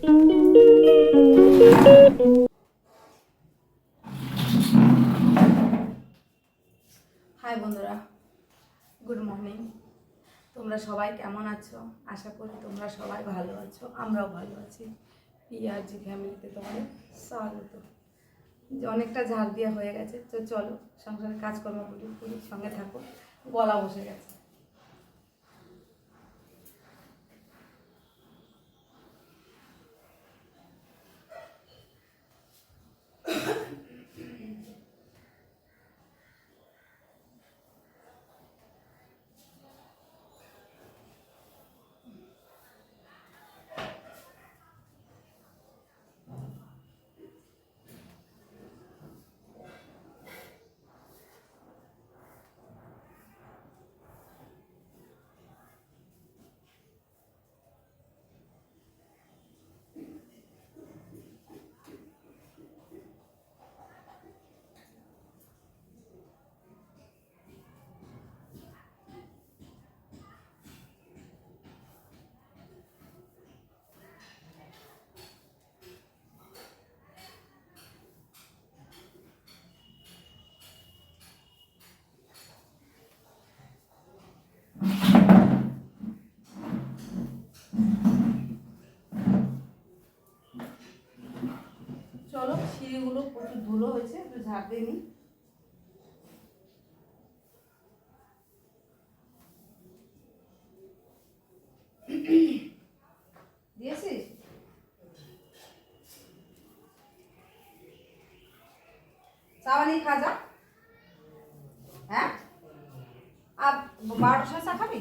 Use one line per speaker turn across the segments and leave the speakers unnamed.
High বন্ধুরা, good morning. তোমরা সবাই কেমন আছো? আশা করি তোমরা সবাই ভালো আছো, আমরাও ভালো আছি। পিআরজি ফ্যামিলিতে তোমাদের স্বাগত। অনেকটা ঝাড় দেওয়া হয়ে গেছে, তো চলো সংসারের কাজকর্মগুলি করি, সঙ্গে থাকো। গলা বসে গেছে। চলো, সিঁড়িগুলো প্রচুর ধুলো হয়েছে, একটু ঝাড় দিয়ে নিই। দিয়েছিস? চা বানিয়ে খা যা। হ্যাঁ, আর 12টার সময় চা খাবি?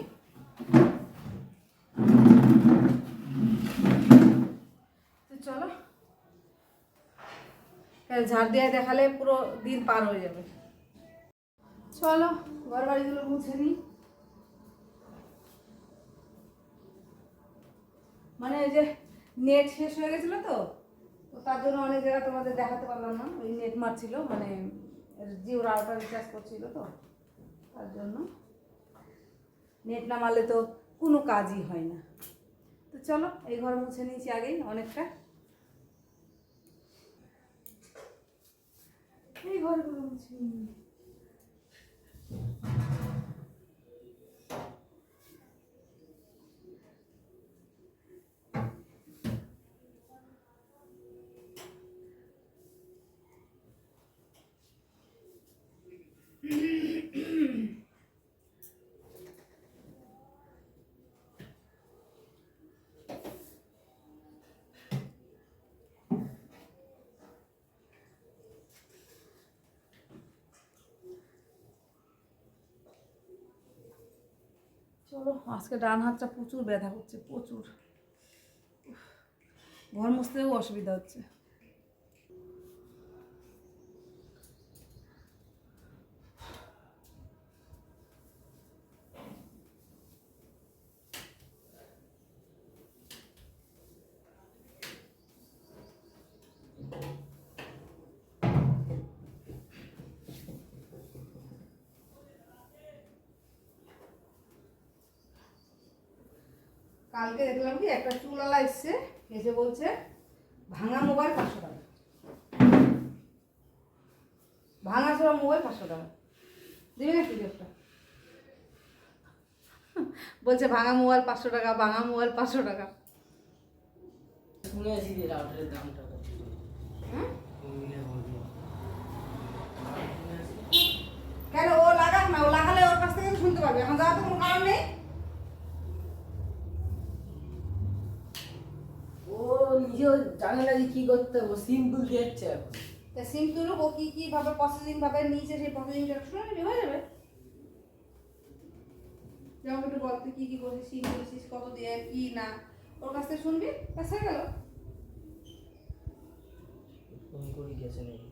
তো চলো, ঝাড় দিয়ে দেখালে পুরো দিন পার হয়ে যাবে। চলো ঘর বাড়িগুলো মুছে নিই। মানে ওই যে নেট শেষ হয়ে গেছিলো, তো তার জন্য অনেক জায়গা তোমাদের দেখাতে পারলাম না। ওই নেট মারছিল, মানে জিও রাউটার রিচার্জ করছিল, তো তার জন্য নেট না মারলে তো কোনো কাজই হয় না। তো চলো, এই ঘর মুছে নিয়েছি আগেই অনেকটা। এই ঘরগুলো মুছে নিই। চলো, আজকে ডান হাতটা প্রচুর ব্যথা করছে, প্রচুর। ঘর মুছতেও অসুবিধা হচ্ছে। কালকে দেখলাম কি একটা চুলালা এসছে, এসে বলছে ভাঙা মোবাইল 500 টাকা, ভাঙা ছোড়া মোবাইল 500 টাকা। দিবি না একটা? বলছে ভাঙা মোবাইল 500 টাকা, ভাঙা মোবাইল 500 টাকা।
শুনেছি যে রাউটারের দামটা কত।
কেন ও লাগাক না, ও লাগালে ওর কাছ থেকে শুনতে পারবে, এখন যাওয়ার তো কোনো কারণ নেই।
ও নিজেও জানে না যে কি করতে হবে, সিম্পল দিচ্ছে এখন।
তা সিম তুলো, ও কি কি ভাবে প্রসেসিং ভাবে নিয়েছে, সেই প্রসেসিংটা শুনে নিবি, হয়ে যাবে। যেমন একটু বল তুই কি কি করছিস, সিম তুলছিস, কত দিয়ে কি না, ওর কাছ থেকে শুনবি, ব্যাস হয়ে গেল।
ফোন করে গেছে নাকি?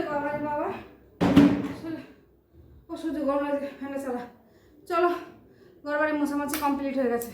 বাবা রে বাবা, প্রচুর গরম লাগছে, ফ্যানটা চালা। চলো, ঘর বাড়ি মোছামাছি কমপ্লিট হয়ে গেছে।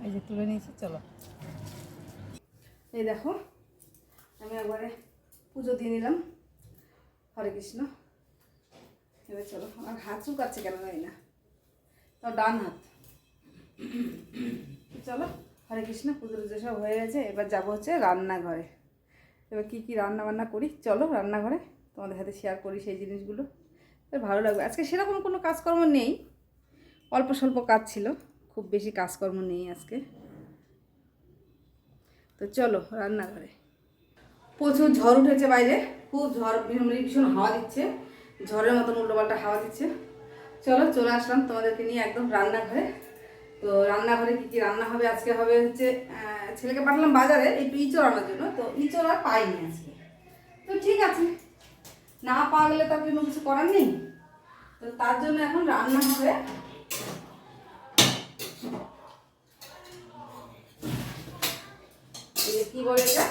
এই যে তুলে নিয়েছি, চলো। এই দেখো, আমি একবারে পুজো দিয়ে নিলাম। হরে কৃষ্ণ। এবার চলো, আমার হাত চুকাচ্ছে কেন জানি না, তাও ডান হাত। চলো, হরে কৃষ্ণ। পুজো টুজো সব হয়ে গেছে, এবার যাবো হচ্ছে রান্নাঘরে। এবার কী কী রান্না বান্না করি, চলো রান্নাঘরে তোমাদের সাথে শেয়ার করি সেই জিনিসগুলো। ভালো লাগবে। আজকে সেরকম কোনো কাজকর্ম নেই, অল্প স্বল্প কাজ ছিল, খুব বেশি কাজকর্ম নেই আজকে। তো চলো রান্নাঘরে। প্রচুর ঝড় উঠেছে বাইরে, খুব ঝড়, ভীষণ হাওয়া দিচ্ছে, ঝড়ের মতন উল্টোপাল্টা হাওয়া দিচ্ছে। চলো, চলে আসলাম তোমাদেরকে নিয়ে একদম রান্নাঘরে। তো রান্নাঘরে কী কী রান্না হবে আজকে, হবে হচ্ছে ছেলেকে পাঠালাম বাজারে একটু ইঁচড় আনার জন্য। তো ইঁচড় আর পাইনি আজকে, তো ঠিক আছে, না পাওয়া গেলে তার কোনো কিছু করার নেই। তো তার জন্য এখন রান্না হবে কি বলে এটা,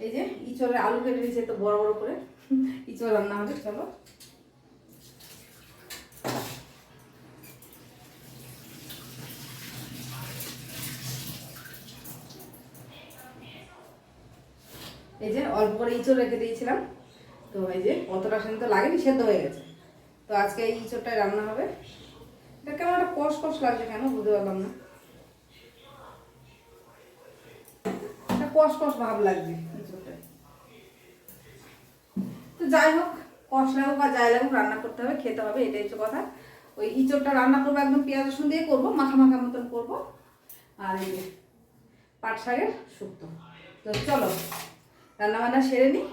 এই যে ইঁচড়ের আলু কেটে নিয়েছে তো বড় বড় করে, ইঁচড় রান্না হবে। চলো, এই যে অল্প করে ইঁচড় রেখে দিয়েছিলাম, তো এই যে অতটা সেদ্ধ লাগেনি, সেদ্ধ হয়ে গেছে। তো আজকে এই ইঁচড়টাই রান্না হবে। এটা কেমন একটা কষ কষ লাগছে, কেন বুঝতে পারলাম না, একটা কষ কষ ভাব লাগছে ইঁচড়টায়। তো যাই হোক, কষ লাগুক আর যাই লাগুক, রান্না করতে হবে, খেতে হবে, এটাই হচ্ছে কথা। ওই ইঁচড়টা রান্না করবো একদম পেঁয়াজ রসুন দিয়ে করবো, মাখা মাখা মতন করবো। আর এই যে পাট শাকের শুক্তো। তো চলো রান্নাবান্না সেরে নিই,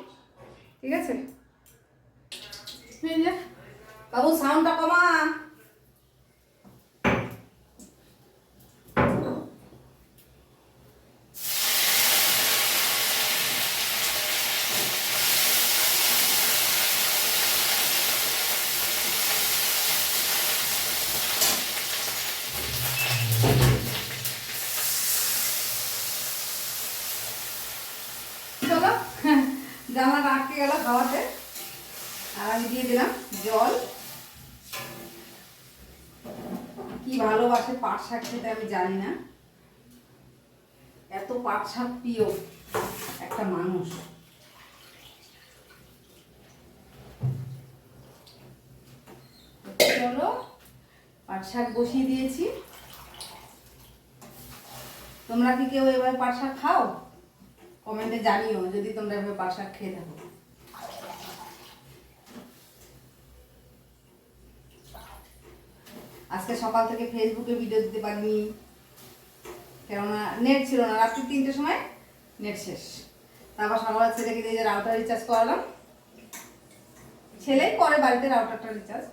ঠিক আছে। বাবু সাউন্ডটা কমা। চলো, জানলাটা আটকে গেল খাওয়াতে, আর আমি দিয়ে দিলাম জল। কি ভালোবাসে পাট শাক খেতে আমি জানি না, এত পাট শাক প্রিয় একটা মানুষ। চলো, পাট শাক বসিয়ে দিয়েছি। তোমরা কি কেউ এভাবে পাট শাক খাও? কমেন্টে জানিও যদি তোমরা এভাবে পাট শাক খেয়ে থাকো। আজকে সকাল থেকে ফেসবুকে ভিডিও দিতে পারিনি, কেননা নেট ছিল না। রাত্রি 3টের সময় নেট শেষ। তারপর সকালবেলা ছেলেকে দিয়ে যে রাউটার রিচার্জ করালাম, ছেলেই করে বাড়িতে রাউটারটা রিচার্জ।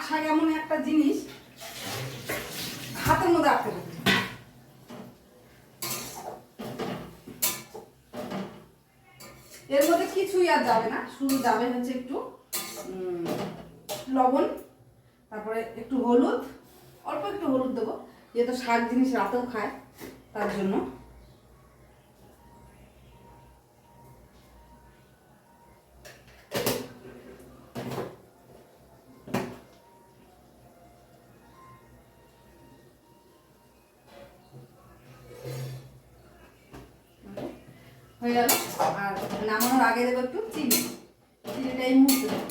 শাক এমন একটা জিনিস হাতের মধ্যে রাখতে হবে। এর মধ্যে কিছুই আর যাবে না, শুধু যাবে হচ্ছে একটু লবণ, তারপরে একটু হলুদ, অল্প একটু হলুদ দেবো, যেহেতু শাক জিনিস রাতেও খায় তার জন্য। হয়ে গেল। আর নামানোর আগে দেবো একটু চিনি, চিনিটা এই মুহূর্তে দেবো।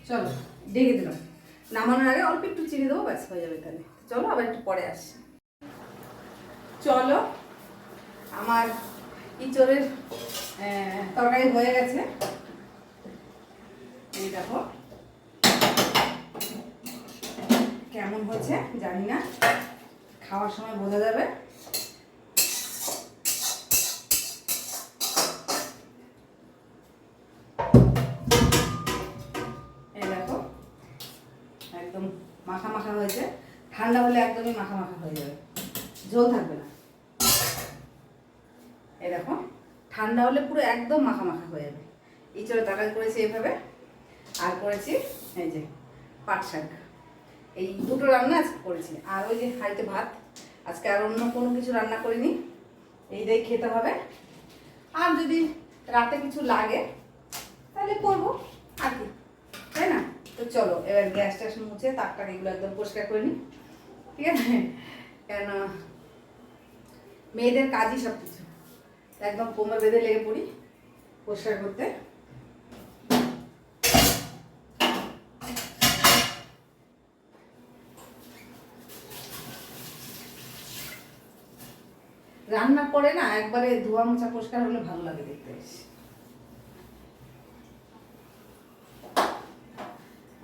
চলো ডেকে দিলাম, নামানোর আগে অল্প একটু চিনি দেবো, ব্যাস হয়ে যাবে তাহলে। চলো আবার একটু পরে আসছি। চলো আমার ইঁচড়ের তরকারি হয়ে গেছে, এই দেখো কেমন হয়েছে জানি না, খাওয়ার সময় বোঝা যাবে। এই দেখো একদম মাখা মাখা হয়েছে, ঠান্ডা হলে একদমই মাখা মাখা হয়ে যাবে, ঝোল থাকবে না। এই দেখো ঠান্ডা হলে পুরো একদম মাখা মাখা হয়ে যাবে। ইঁচড়ের তরকারি করেছি এইভাবে, আর করেছি এই যে পাট শাক, এই দুটো রান্না আজকে করেছি। আর ওই যে হাঁড়িতে ভাত, আজকে আর অন্য কোনো কিছু রান্না করিনি, এইটাই খেতে হবে। আর যদি রাতে কিছু লাগে তাহলে করবো আর কি, তাই না? তো চলো এবার গ্যাস ট্যাস মুছে তাকটাক এগুলো একদম পরিষ্কার করে নিই, ঠিক আছে? কেন মেয়েদের কাজই সব কিছু, একদম কোমর বেঁধে লেগে পড়ি পরিষ্কার করতে। রান্নার পরে না একবারে ধোয়া মোছা পরিষ্কার হলে ভালো লাগে দেখতে।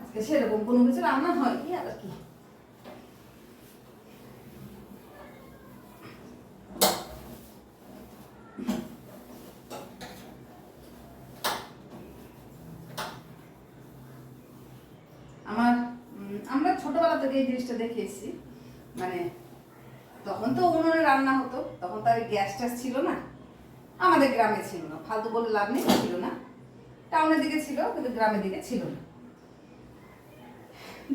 আজকে সেরকম কোনো কিছু রান্না হয় কি আর কি। আমরা ছোটবেলা থেকে এই জিনিসটা দেখে এসেছি, মানে তখন তো উনুনে রান্না হতো, তখন তো আর গ্যাস ট্যাস ছিল না, আমাদের গ্রামে ছিল না, ফালতু বলে লাভ নেই, ছিল না। টাউনের দিকে ছিল কিন্তু গ্রামের দিকে ছিল না।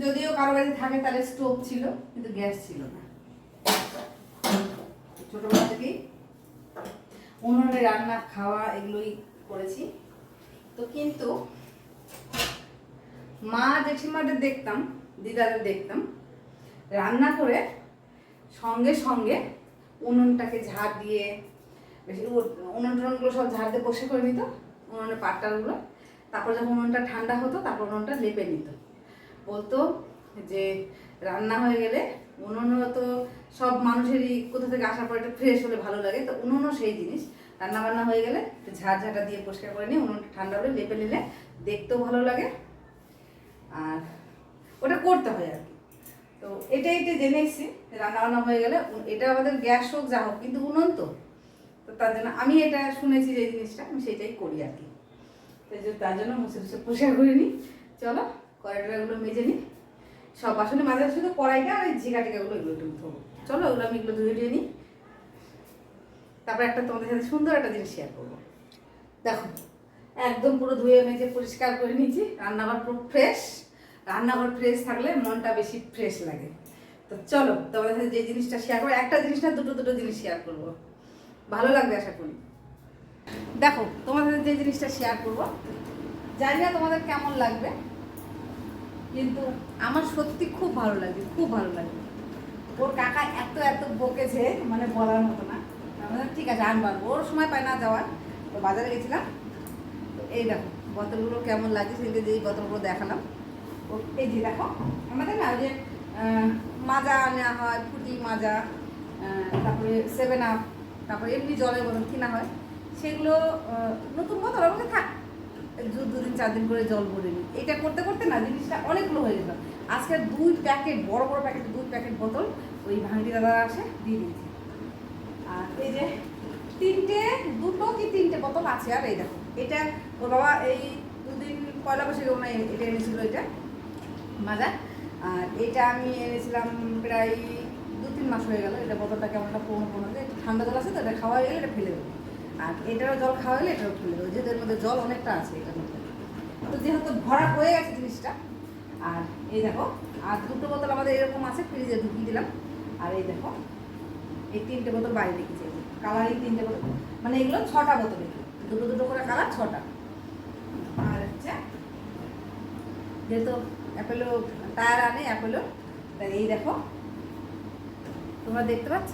যদিও কারো বাড়িতে থাকে তাহলে স্টোভ ছিল কিন্তু গ্যাস ছিল না। ছোটবেলা থেকেই উনুনে রান্না খাওয়া এগুলোই করেছি। তো কিন্তু মা জেঠিমাদের দেখতাম, দিদাদের দেখতাম রান্না করে সঙ্গে সঙ্গে উনুনটাকে ঝাড় দিয়ে, বেশি উনুন টুনুনগুলো সব ঝাড় দিয়ে পরিষ্কার করে নিত, উনুনের পাটটাগুলো। তারপর যখন উনুনটা ঠান্ডা হতো তারপর উনুনটা লেপে নিত। বলতো যে রান্না হয়ে গেলে উনুনও তো সব মানুষেরই কোথা থেকে আসার পর একটা ফ্রেশ হলে ভালো লাগে, তো উনুনও সেই জিনিস। রান্না বান্না হয়ে গেলে ঝাড় ঝাঁটা দিয়ে পরিষ্কার করে নিয়ে উনুনটা ঠান্ডা হলে লেপে নিলে দেখতেও ভালো লাগে, আর ওটা করতে হয় আর কি। তো এটাই জেনে এসেছি, রান্না বান্না হয়ে গেলে এটা আমাদের গ্যাস হোক যা হোক কিন্তু উনুন তো, তার জন্য আমি এটা শুনেছি যে জিনিসটা, আমি সেটাই করি আর কি। তার জন্য মুছে মুছে পরিষ্কার করে নিই। চলো কড়াইটাগুলো মেজে নিই, সব বাসনে মাঝে শুধু কড়াইটা আর এই ঝিকা টিকাগুলো এগুলো একটু ধোবো। চলো ওগুলো আমি এগুলো ধুয়ে নিই, তারপর একটা তোমাদের সাথে সুন্দর একটা জিনিস শেয়ার করবো। দেখো একদম পুরো ধুয়ে মেজে পরিষ্কার করে নিয়েছি, রান্নাঘর পুরো ফ্রেশ। রান্নাঘর ফ্রেশ থাকলে মনটা বেশি ফ্রেশ লাগে। তো চলো তোমাদের সাথে যে জিনিসটা শেয়ার করবো, একটা জিনিস না দুটো জিনিস শেয়ার করবো, ভালো লাগবে আশা করি। দেখো তোমাদের সাথে যে জিনিসটা শেয়ার করবো, জানি না তোমাদের কেমন লাগবে, কিন্তু আমার সত্যি খুব ভালো লাগে, খুব ভালো লাগে। ওর কাকা এত এত বকেছে মানে বলার মতো না। ঠিক আছে আনবার, ওর সময় পায় না যাওয়ার, তো বাজারে গেছিলাম। তো এই দেখো বোতলগুলো কেমন লাগে, সেদিকে যেই বোতলগুলো দেখালাম, ও এই যে দেখো আমাদের না ওই যে মাজা নেওয়া হয়, ফুটি মাজা, তারপরে 7 আপ, তারপরে এমনি জলের বোতল কিনা হয়, সেগুলো নতুন বোতল আমাকে থাক 2 দিন 4 দিন করে জল ভরে নিই। এটা করতে করতে না জিনিসটা অনেকগুলো হয়ে যেত। আজকে 2 প্যাকেট বড় বড় প্যাকেট 2 প্যাকেট বোতল ওই ভাঙটি দাদা আসে দিয়ে দিয়েছি। আর এই যে দুটো কি তিনটে বোতল আছে। আর এই দেখো এটা ওর বাবা এই দুদিন পয়লা বৈশাখে ওনার এটা এনেছিল, এটা মাজা। আর এটা আমি এনেছিলাম প্রায় 2-3 মাস হয়ে গেল। এটা বোতলটা কেমনটা পুরোনো একটু ঠান্ডা জল আছে তো, এটা খাওয়া হয়ে গেলে এটা ফেলে দেবো। আর এটারও জল খাওয়া গেলে এটাও ফেলে দেবো, যেহেতু এর মধ্যে জল অনেকটা আছে এটার মধ্যে। তো যেহেতু ভরা হয়ে গেছে জিনিসটা। আর এই দেখো আর দুটো বোতল আমাদের এরকম আছে, ফ্রিজে ঢুকিয়ে দিলাম। আর এই দেখো এই 3টে বোতল বাইরে রেখেছি, কালারই 3টে বোতল, মানে এগুলো 6টা বোতল, দুটো দুটো করে কালার 6টা। আর হচ্ছে যেহেতু অ্যাপেলো টায়ার আনে অ্যাপেলো, তাই এই দেখো তোমরা দেখতে পাচ্ছ,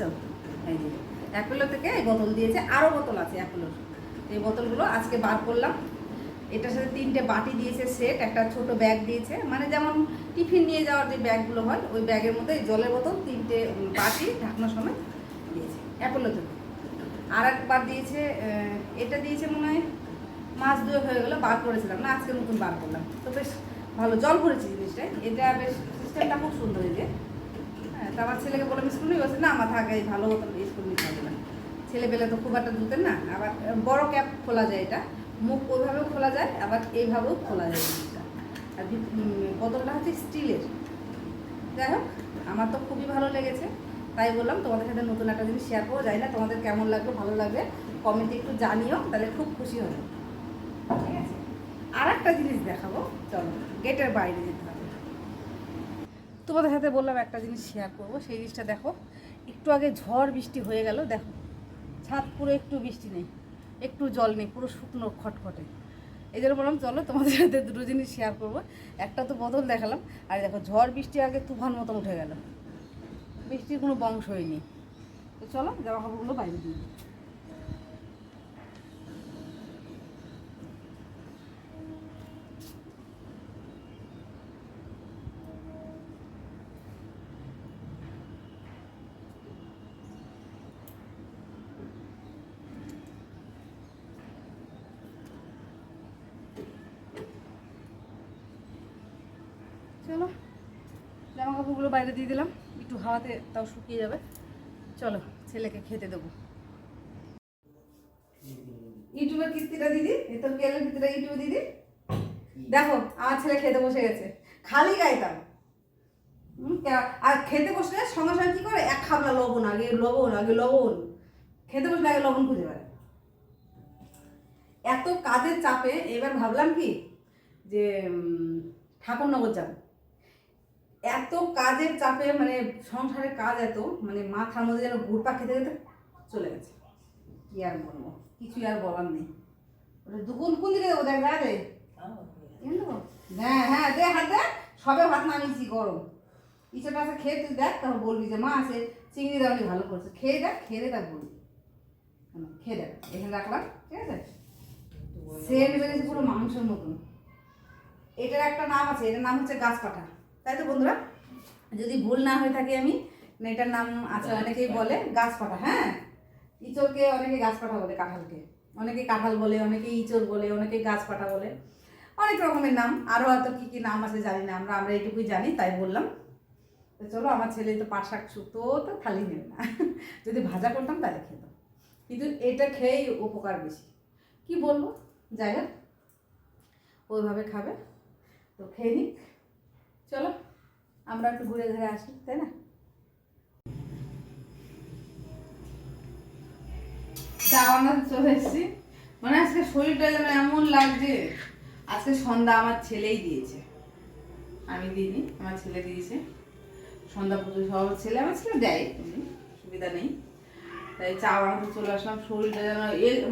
এই যে অ্যাপেলো থেকে এই বোতল দিয়েছে, আরও বোতল আছে অ্যাপেলোর। এই বোতলগুলো আজকে বার করলাম। এটার সাথে 3টে বাটি দিয়েছে সেট, একটা ছোট ব্যাগ দিয়েছে, মানে যেমন টিফিন নিয়ে যাওয়ার যে ব্যাগগুলো হয় ওই ব্যাগের মধ্যে জলের বোতল 3টে বাটি ঢাকনা সময় দিয়েছে অ্যাপেলো থেকে। আর একবার দিয়েছে, এটা দিয়েছে মনে হয় মাস 2 হয়ে গেলো, বার করেছিলাম না, আজকে নতুন বার করলাম। তো বেশ ভালো জল ভরেছে জিনিসটাই, এটা বেশ সিস্টেমটা খুব সুন্দর। এই যে হ্যাঁ, তো আমার ছেলেকে বললাম স্কুল নিয়ে বলছে না আমার থাকে ভালো হতো, স্কুল নিতে হবে না, ছেলেবেলে তো খুব একটা ধুতেন না। আবার বড় ক্যাপ খোলা যায়, এটা মুখ ওইভাবেও খোলা যায়, আবার এইভাবেও খোলা যায় জিনিসটা। আর বোতলটা হচ্ছে স্টিলের। যাই হোক আমার তো খুবই ভালো লেগেছে, তাই বললাম তোমাদের সাথে নতুন একটা জিনিস শেয়ার করবো। জানি না তোমাদের কেমন লাগবে, ভালো লাগবে কমেন্টে একটু জানিও, তাহলে খুব খুশি হবে। ঠিক আছে, আর একটা জিনিস দেখাবো, চলো গেটের বাইরে যেতে হবে। তোমাদের সাথে বললাম একটা জিনিস শেয়ার করবো, সেই জিনিসটা দেখো। একটু আগে ঝড় বৃষ্টি হয়ে গেল, দেখো ছাদ পুরো একটু বৃষ্টি নেই, একটু জল নেই, পুরো শুকনো খটখটে। এই জন্য বললাম চলো তোমাদের সাথে দুটো জিনিস শেয়ার করবো। একটা তো বদল দেখালাম, আর দেখো ঝড় বৃষ্টি আগে তুফান মতন উঠে গেল, বৃষ্টির কোনো বংশ হয়নি। তো চলো জামা কাপড়গুলো বাইরে দিই। চলো জামা কাপড়গুলো বাইরে দিয়ে দিলাম, একটু হাওয়াতে তাও শুকিয়ে যাবে। চলো ছেলেকে খেতে দেবো। ইউটিউবের কীর্তিটা দিদি, এই তোর কেলের কীর্তিটা ইউটিউবে দিদি দেখো, আমার ছেলে খেতে বসে গেছে খালি গাইতাম। আর খেতে বসলে সঙ্গে সঙ্গে কী করে, এক খাবলা লবণ, আগে লবণ, আগে লবণ, খেতে বসলে আগে লবণ খুঁজে বেড়ায়। এত কাজের চাপে এবার ভাবলাম কি যে ঠাকুরনগর যাব। এত কাজের চাপে মানে সংসারের কাজ এত, মানে মাথার মধ্যে যেন ঘুরপা খেতে খেতে চলে গেছে। কি আর বলবো, কিছুই আর বলার নেই। ওটা দুগুণ কোন দিকে দেবো, দেখ দে হ্যাঁ হ্যাঁ দে হাত দে, সবে ভাত নামিয়েছি গরম। ইচ্ছাটা আছে খেয়ে তুই দেখ, তখন বলবি যে মা আছে চিংড়ি দেওয়ানি ভালো করছে, খেয়ে দেখ, খেয়ে দেখ বলবি। খেয়ে দেখ, এখানে রাখলাম, ঠিক আছে। সেন্ট বেরিয়েছে পুরো মাংসের মতন। এটার একটা নাম আছে, এটার নাম হচ্ছে গাছপাঠা, তাই তো বন্ধুরা? যদি ভুল না হয়ে থাকে আমি, এটার নাম আছে, অনেকেই বলে গাছপাঠা। হ্যাঁ, ইঁচড়কে অনেকে গাছপাঠা বলে, কাঁঠালকে অনেকে কাঁঠাল বলে, অনেকে ইঁচড় বলে, অনেকে গাছপাঠা বলে, অনেক রকমের নাম। আরও হয়তো কী কী নাম আছে জানি না, আমরা এইটুকুই জানি, তাই বললাম। তো চলো, আমার ছেলে তো পাট শাক শুক্তো তো থালি নেবে না, যদি ভাজা করতাম তাহলে খেত, কিন্তু এটা খেয়েই উপকার বেশি। কি বলবো, যাই হোক ওইভাবে খাবে, তো খেয়ে নিক। চলো আমরা একটু ঘুরে ঘুরে আসি, তাই না? চা বানাতে চলে এসেছি, মানে আজকে শরীরটা যেন এমন লাগছে। আজকে সন্ধ্যা আমার ছেলেই দিয়েছে, আমি দিইনি, আমার ছেলে দিয়েছে সন্ধ্যা পুজো। সব ছেলে, আমার ছেলে দেয়, সুবিধা নেই, তাই চা বানাতে চলে আসলাম। শরীরটা যেন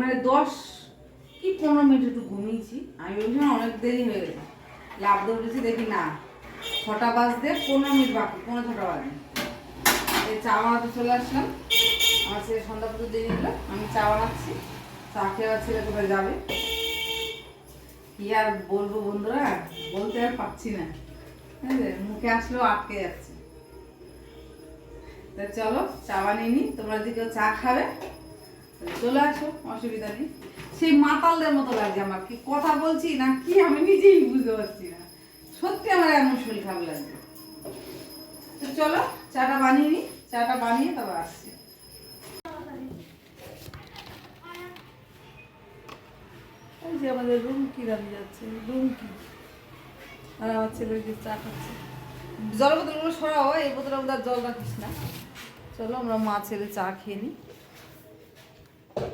মানে 10 কি 15 মিনিট একটু ঘুমিয়েছি, আমি বলছিলাম অনেক দেরি হয়ে গেছে, লাভ দৌড়েছি, দেখি না 6টা বাজতে 15 মিনিট বাকি, 6:45 বাজে। এই চা বানাতে চলে আসলাম। আমার ছেলে সন্ধ্যা পুজো দিয়ে দিল, আমি চা বানাচ্ছি, চা খেয়ে আমার ছেলে কোথায় যাবে। কি আর বলবো বন্ধুরা, বলতে আর পারছি না, মুখে আসলেও আটকে যাচ্ছে। তা চলো চা বানিয়ে নি, তোমরা যদি কেউ চা খাবে চলে আসো, অসুবিধা নেই। সেই মাতালদের মতো লাগছে আমার, কি কথা বলছি না কি আমি নিজেই বুঝতে পারছি না, সত্যি আমার এমন শরীর খারাপ লাগছে। তো চলো চাটা বানিয়ে নি, চাটা বানিয়ে তবে আসছি। এই যে আমাদের রুমকি দাঁড়িয়ে যাচ্ছে, রুমকি। আর আমার ছেলে যে চা খাচ্ছে। জল বোতলগুলো সরাও, এই বোতলের মধ্যে আর জল রাখিস না। চলো আমরা মা ছেলে চা খেয়ে নিই।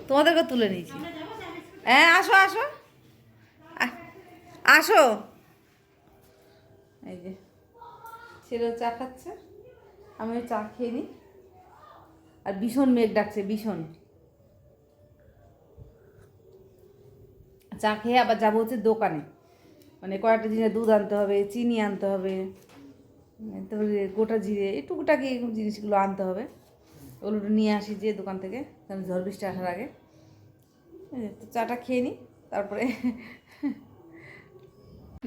তোমাদেরকে তুলে নিয়েছি। হ্যাঁ আসো আসো আসো। এই যে ছেলেও চা খাচ্ছে, আমিও চা খেয়ে নিই। আর ভীষণ মেঘ ডাকছে, ভীষণ। চা খেয়ে আবার যাবো হচ্ছে দোকানে, মানে কয়েকটা জিনিস, দুধ আনতে হবে, চিনি আনতে হবে, তারপরে গোটা জিরে, এই টুকটাকি জিনিসগুলো আনতে হবে। ওগুলো একটু নিয়ে আসি যে দোকান থেকে, কারণ ঝড় বৃষ্টি আসার আগে। তো চাটা খেয়ে নিই, তারপরে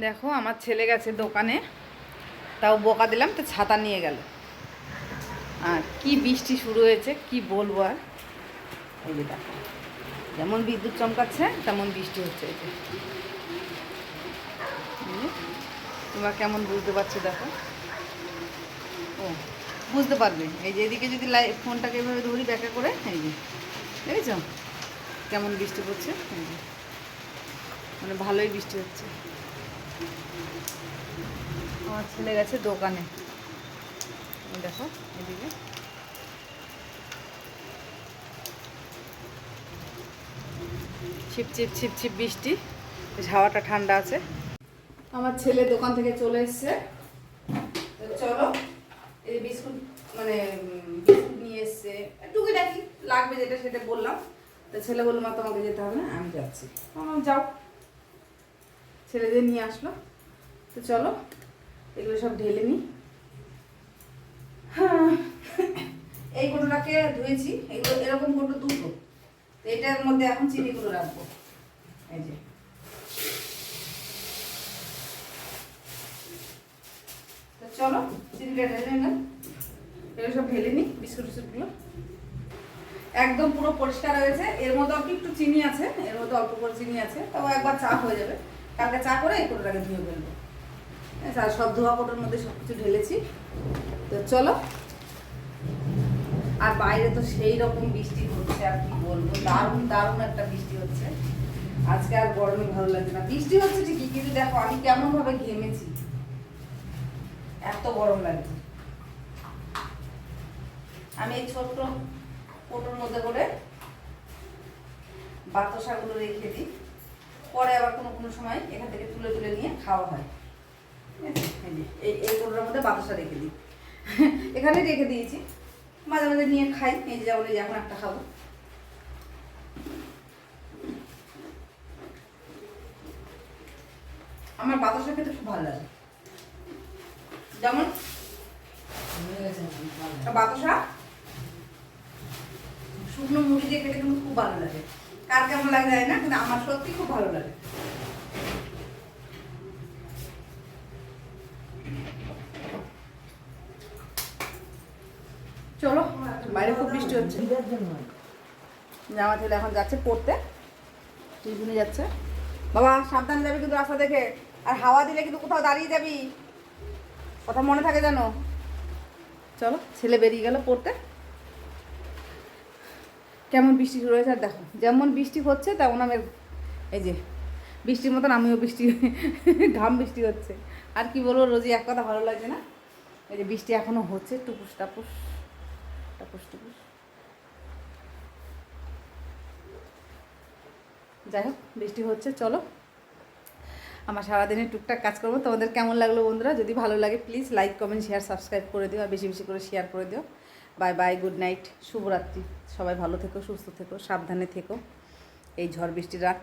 দেখো আমার ছেলে গেছে দোকানে, তাও বকা দিলাম, তো ছাতা নিয়ে গেল। আর কি বৃষ্টি শুরু হয়েছে কি বলবো আর। এই যে দেখো, যেমন বিদ্যুৎ চমকাচ্ছে তেমন বৃষ্টি হচ্ছে। এই যে তোমরা কেমন বুঝতে পারছো দেখো। ও বুঝতে পারবে, এই যে এদিকে যদি ফোনটাকে এভাবে ধরি ব্যাকা করে, এই যে দেখেছ কেমন বৃষ্টি পড়ছে। এই যে মানে ভালোই বৃষ্টি হচ্ছে। আমার ছেলে গেছে দোকানে, দেখো এদিকে ছিপ ছিপ ছিপ ছিপ বৃষ্টি, বেশ হাওয়াটা ঠান্ডা আছে। আমার ছেলে দোকান থেকে চলে এসছে, চলো এই বিস্কুট, মানে বিস্কুট নিয়ে এসছে, টুকি দেখি লাগবে যেটা সেটা বললাম। তো ছেলে বললো মা তোমাকে যেতে হবে না, আমি যাচ্ছি। আমার যাও, ছেলেদের নিয়ে আসলো। তো চলো এগুলো সব ঢেলে নিই। হ্যাঁ, এই কোটোটাকে ধুয়েছি, এগুলো এরকম কোটো দুটো, তো এটার মধ্যে এখন চিনিগুলো রাখবো। এই যে তো চলো চিনিটা ঢেলে নিলাম, এগুলো সব ঢেলে নিই বিস্কুট টিস্কুটগুলো। একদম পুরো পরিষ্কার হয়েছে, এর মধ্যে অল্প একটু চিনি আছে, এর মধ্যে অল্প করে চিনি আছে, তাও একবার চা হয়ে যাবে। কালকে চা করে এই কোটোটাকে ধুয়ে ফেলবো। আর সব ধোয়া কোটোর মধ্যে সব কিছু ঢেলেছি। তো চলো, আর বাইরে তো সেই রকম বৃষ্টি হচ্ছে, আর কি বলবো, দারুণ দারুণ একটা বৃষ্টি হচ্ছে। আজকে আর গরমে ভালো লাগছে না, বৃষ্টি হচ্ছে ঠিকই, কিন্তু দেখো আমি কেমন ভাবে ঘেমেছি, এত গরম লাগছে। আমি এই ছোট্ট কোটোর মধ্যে করে বাতাসাগুলো রেখে দিই, পরে আবার কোনো কোনো সময় এখান থেকে তুলে তুলে নিয়ে খাওয়া হয়। এই কোটোর মধ্যে বাতাসা রেখে দিই, এখানে রেখে দিয়েছি, মাঝে মাঝে নিয়ে খাই। এই যে যেমন এখন একটা খাবো। আমার বাতাসা খেতে খুব ভালো লাগে, যেমন বাতাসা শুকনো মুড়ি দিয়ে খেতে কিন্তু খুব ভালো লাগে। কার কেমন লাগে যায় না, কিন্তু আমার সত্যি খুব ভালো লাগে। চলো, বাইরে খুব বৃষ্টি হচ্ছে। জামা ছেলে এখন যাচ্ছে পড়তে, টিউশনে যাচ্ছে। বাবা সাবধানে যাবি কিন্তু রাস্তা দেখে, আর হাওয়া দিলে কিন্তু কোথাও দাঁড়িয়ে যাবি, কথা মনে থাকে জানো। চলো ছেলে বেরিয়ে গেল পড়তে। কেমন বৃষ্টি শুরু হয়েছে, আর দেখো যেমন বৃষ্টি হচ্ছে তেমন আমি, এই যে বৃষ্টির মতন আমিও বৃষ্টি ঘাম বৃষ্টি হচ্ছে। আর কি বলবো, রোজই এক কথা ভালো লাগছে না। এই যে বৃষ্টি এখনো হচ্ছে, টুপুস টাপুস টাপুস টুপুস। যাই হোক বৃষ্টি হচ্ছে, চলো আমার সারাদিনের টুকটাক কাজ করবো। তোমাদের কেমন লাগলো বন্ধুরা? যদি ভালো লাগে please like comment share subscribe করে দিও, আর বেশি বেশি করে শেয়ার করে দিও। বাই বাই, গুড নাইট, শুভরাত্রি। সবাই ভালো থেকো, সুস্থ থেকো, সাবধানে থেকো এই ঝড় বৃষ্টির রাত।